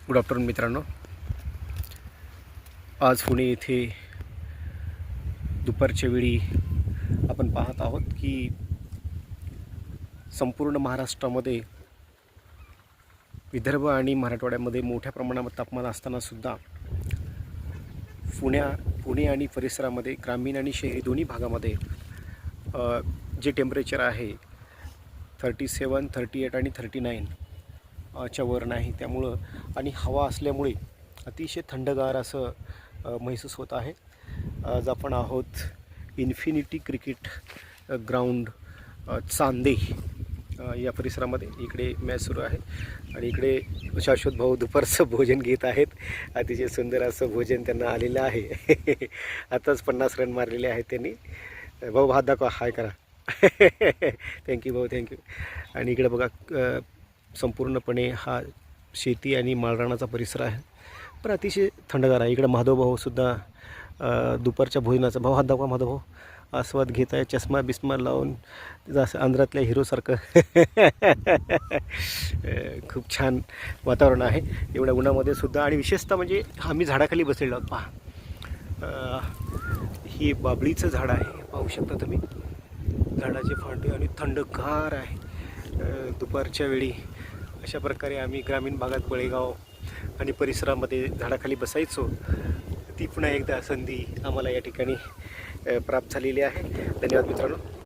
Good afternoon मित्रांनो. आज पुणे येथे दुपारच्या वेळी आपण पाहत आहोत की संपूर्ण महाराष्ट्रामध्ये विदर्भ आणि मराठवाड्यामध्ये मोठ्या प्रमाणावर तापमान असतानासुद्धा पुणे आणि परिसरामध्ये ग्रामीण आणि शहरी दोन्ही भागामध्ये जे टेम्परेचर आहे 37, 38 आणि 39 च्या वर नाही. त्यामुळं आणि हवा असल्यामुळे अतिशय थंडगार असं महसूस होत आहे. आज आपण आहोत इन्फिनिटी क्रिकेट ग्राउंड चांदे या परिसरामध्ये. इकडे मॅच सुरू आहे आणि इकडे शाश्वत भाऊ दुपारचं भोजन घेत आहेत. अतिशय सुंदर असं भोजन त्यांना आलेलं आहे. आताच 50 रन मारलेले आहेत त्यांनी. भाऊ हात दाखवा, हाय करा. थँक्यू भाऊ, थँक्यू. आणि इकडे बघा संपूर्णपणे हा शेती आणि माळरानाचा परिसर आहे, पण अतिशय थंडगार आहे. इकडे माधव भाऊसुद्धा दुपारच्या भोजनाचा, भाऊ हात दाखवा, माधव भाऊ आस्वाद घेत आहे, चष्मा बिस्मा लावून जसं आंध्रातल्या हिरोसारखं. खूप छान वातावरण आहे एवढ्या उन्हामध्ये सुद्धा. आणि विशेषतः म्हणजे आम्ही झाडाखाली बसलेलो आहोत. पहा, ही बाबळीचं झाड आहे, पाहू शकता तुम्ही. झाडाचे फांदे आणि थंडगार आहे. दुपारच्या वेळी अशा प्रकारे आम्ही ग्रामीण भागात बळेगाव आणि परिसरामध्ये झाडाखाली बसायचो. ती पुन्हा एकदा संधी आम्हाला या ठिकाणी प्राप्त झालेली आहे. धन्यवाद मित्रांनो.